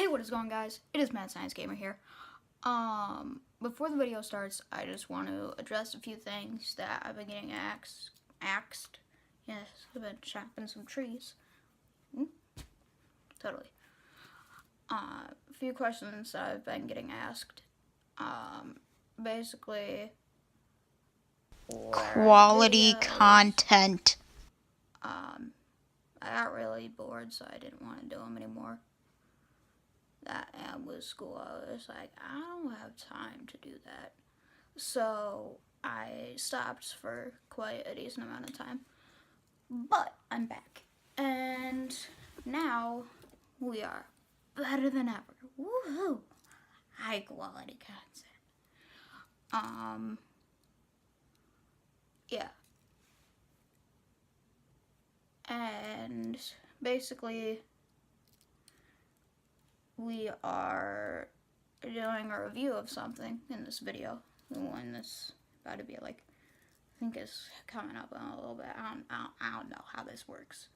Hey, what is going, guys? It is Mad Science Gamer here. Before the video starts, I just want to address a few things that I've been getting axed. Yes, I've been chopping some trees. Totally. A few questions that I've been getting asked. Basically, Quality content. I got really bored, so I didn't want to do them anymore. And with school, I was like, I don't have time to do that. So I stopped for quite a decent amount of time. But I'm back. And now we are better than ever. Woohoo! High quality content. Yeah. And basically, we are doing a review of something in this video. When this about to be I think it's coming up in a little bit. I don't know how this works.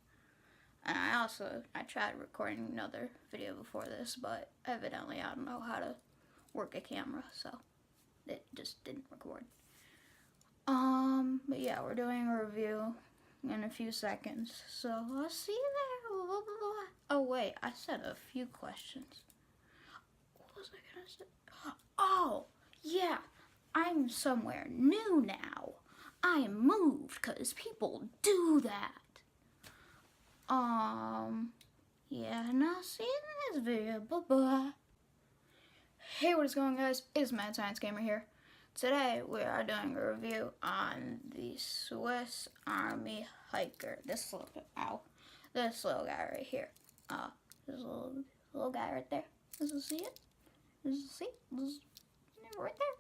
And I tried recording another video before this, but evidently I don't know how to work a camera, so it just didn't record. But yeah, we're doing a review in a few seconds, so I'll see you there. Oh wait, I said a few questions. What was I gonna say? Oh, yeah, I'm somewhere new now. I moved because people do that. Yeah, and I'll see you in this video. Bye-bye. Hey, what is going on, guys? It's Mad Science Gamer here. Today, we are doing a review on the Swiss Army Hiker. This little guy right here. This little guy right there. Does you see it? Does you see? This right there.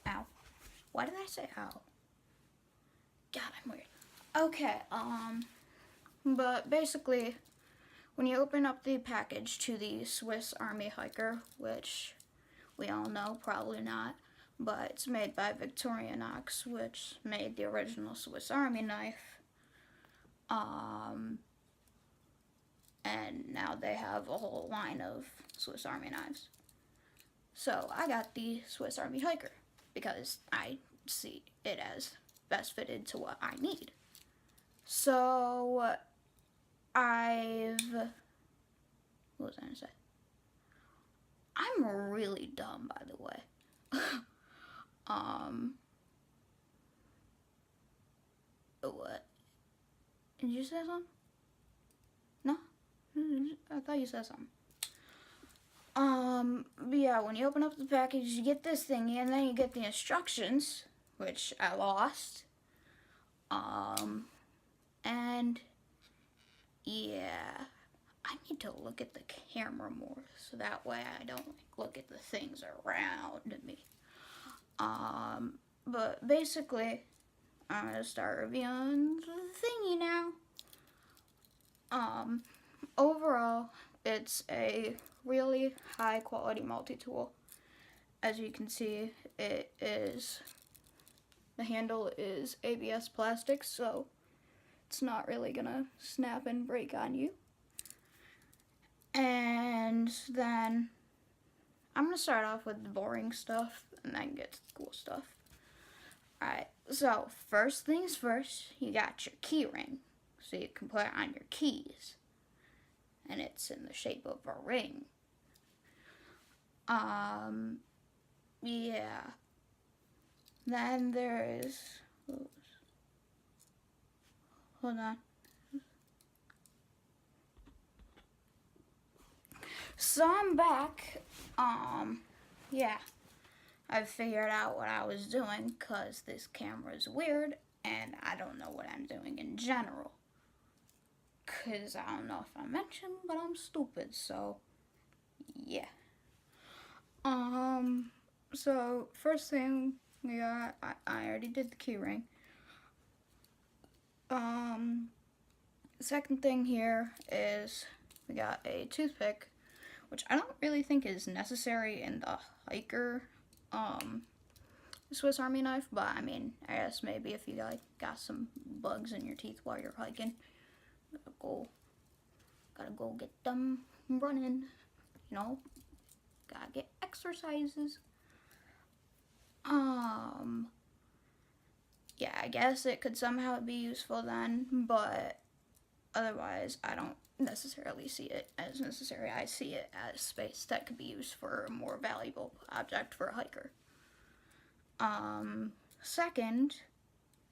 Ow. Why did I say ow? God, I'm weird. Okay, but basically, when you open up the package to the Swiss Army Hiker, which we all know, probably not, but it's made by Victorinox, which made the original Swiss Army knife. And now they have a whole line of Swiss Army knives. So I got the Swiss Army Hiker because I see it as best fitted to what I need. So what was I gonna say? I'm really dumb, by the way. What? Did you say something? No? I thought you said something. But yeah, when you open up the package, you get this thingy, and then you get the instructions, which I lost. And yeah, I need to look at the camera more, so that way I don't look at the things around me. But basically, I'm gonna start reviewing the thingy now. Overall, it's a really high quality multi-tool. As you can see, the handle is ABS plastic, so it's not really gonna snap and break on you. And then I'm gonna start off with the boring stuff and then get to the cool stuff. Alright, so first things first, you got your key ring, so you can put it on your keys. And it's in the shape of a ring. Yeah. Then there is, hold on. So I'm back. Yeah. I figured out what I was doing because this camera is weird and I don't know what I'm doing in general. Because I don't know if I mentioned, but I'm stupid, so yeah. So first thing we got, I already did the key ring. Second thing here is we got a toothpick, which I don't really think is necessary in the hiker Swiss Army knife, but I mean, I guess maybe if you like got some bugs in your teeth while you're hiking, gotta go get them running, you know, gotta get exercises. Yeah, I guess it could somehow be useful then, but otherwise I don't necessarily see it as necessary. I see it as space that could be used for a more valuable object for a hiker. Second,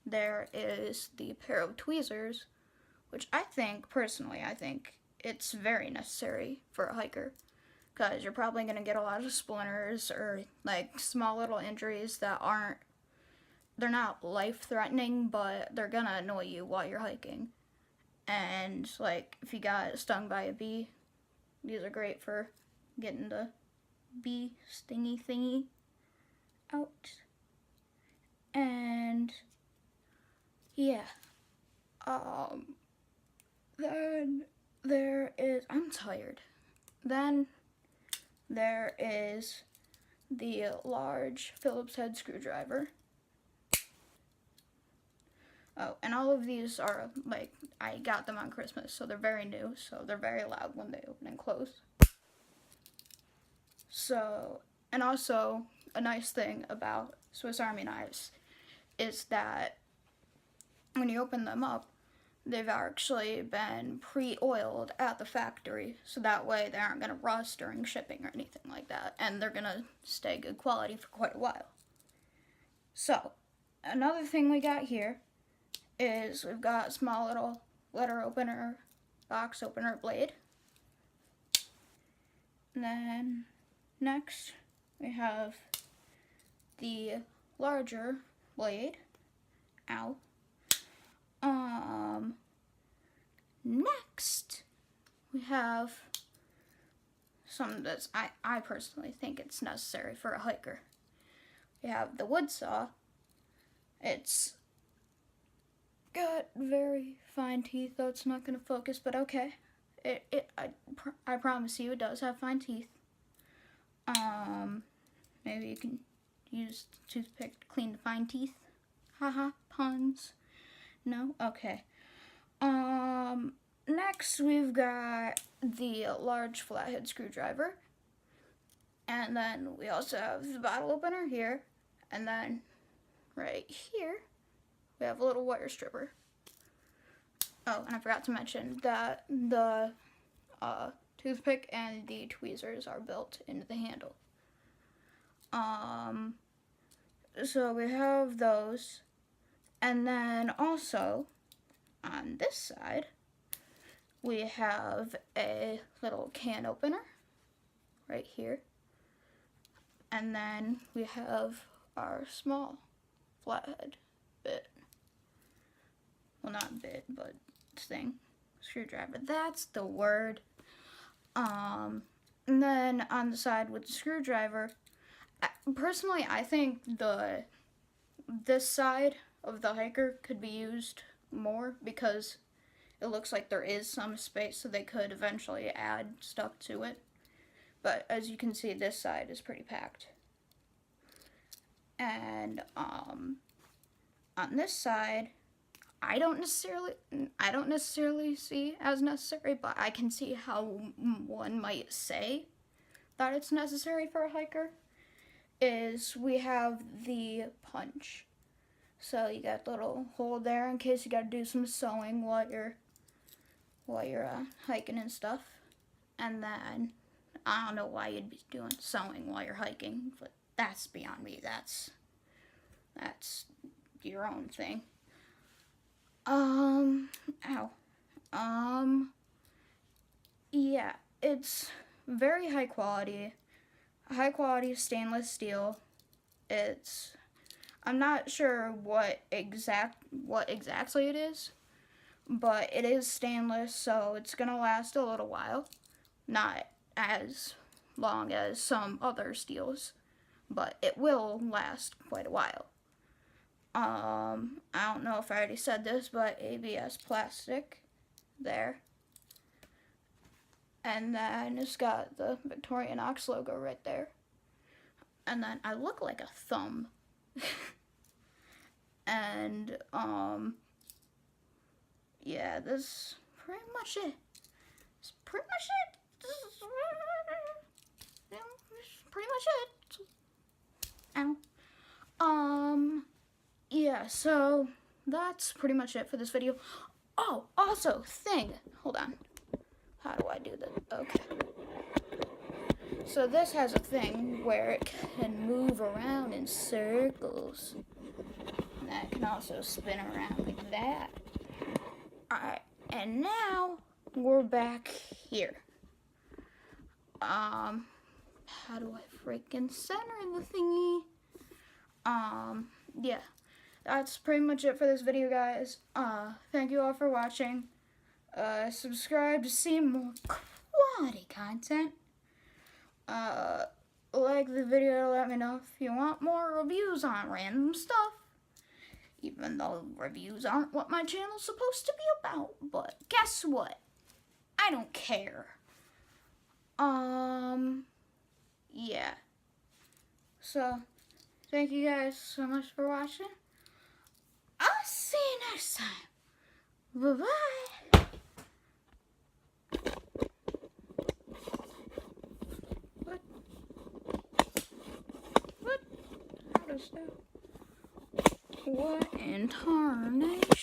there is the pair of tweezers, which I think it's very necessary for a hiker, because you're probably going to get a lot of splinters or like small little injuries that they're not life-threatening, but they're going to annoy you while you're hiking. And like if you got stung by a bee, these are great for getting the bee stingy thingy out. And yeah, then there is, I'm tired. Then there is the large Phillips head screwdriver. Oh, and all of these are, like, I got them on Christmas, so they're very new, so they're very loud when they open and close. So, and also, a nice thing about Swiss Army knives is that when you open them up, they've actually been pre-oiled at the factory, so that way they aren't going to rust during shipping or anything like that, and they're going to stay good quality for quite a while. So, another thing we got here is we've got a small little letter opener, box opener blade. And then next we have the larger blade. Ow. Next we have something that's I personally think it's necessary for a hiker. We have the wood saw. It's got very fine teeth, though it's not going to focus, but okay. I promise you, it does have fine teeth. Maybe you can use the toothpick to clean the fine teeth. Haha, puns. No? Okay. Next we've got the large flathead screwdriver. And then we also have the bottle opener here. And then right here, we have a little wire stripper. Oh, and I forgot to mention that the toothpick and the tweezers are built into the handle. So we have those. And then also, on this side, we have a little can opener right here. And then we have our small flathead bit. Well, not bit, but thing. Screwdriver. That's the word. And then on the side with the screwdriver, personally, I think this side of the hiker could be used more because it looks like there is some space, so they could eventually add stuff to it. But as you can see, this side is pretty packed. And on this side, I don't necessarily see as necessary, but I can see how one might say that it's necessary for a hiker. Is we have the punch. So you got the little hole there in case you got to do some sewing while you're hiking and stuff. And then I don't know why you'd be doing sewing while you're hiking, but that's beyond me. That's your own thing. Yeah, it's very high quality stainless steel. I'm not sure what exactly it is, but it is stainless, so it's gonna last a little while. Not as long as some other steels, but it will last quite a while. I don't know if I already said this, but ABS plastic there. And then it's got the Victorinox logo right there. And then I look like a thumb And, yeah, that's pretty much it. That's pretty much it. Yeah, that's pretty much it. Ow. Yeah, so that's pretty much it for this video. Oh, also, thing. Hold on. How do I do this? Okay. So this has a thing where it can move around in circles. And that can also spin around like that. Alright, and now we're back here. How do I freaking center the thingy? Yeah. That's pretty much it for this video, guys. Thank you all for watching. Subscribe to see more quality content. Like the video, let me know if you want more reviews on random stuff. Even though reviews aren't what my channel's supposed to be about. But guess what? I don't care. Yeah. So, thank you guys so much for watching. I'll see you next time. Bye-bye. What? How does that? What in tarnation?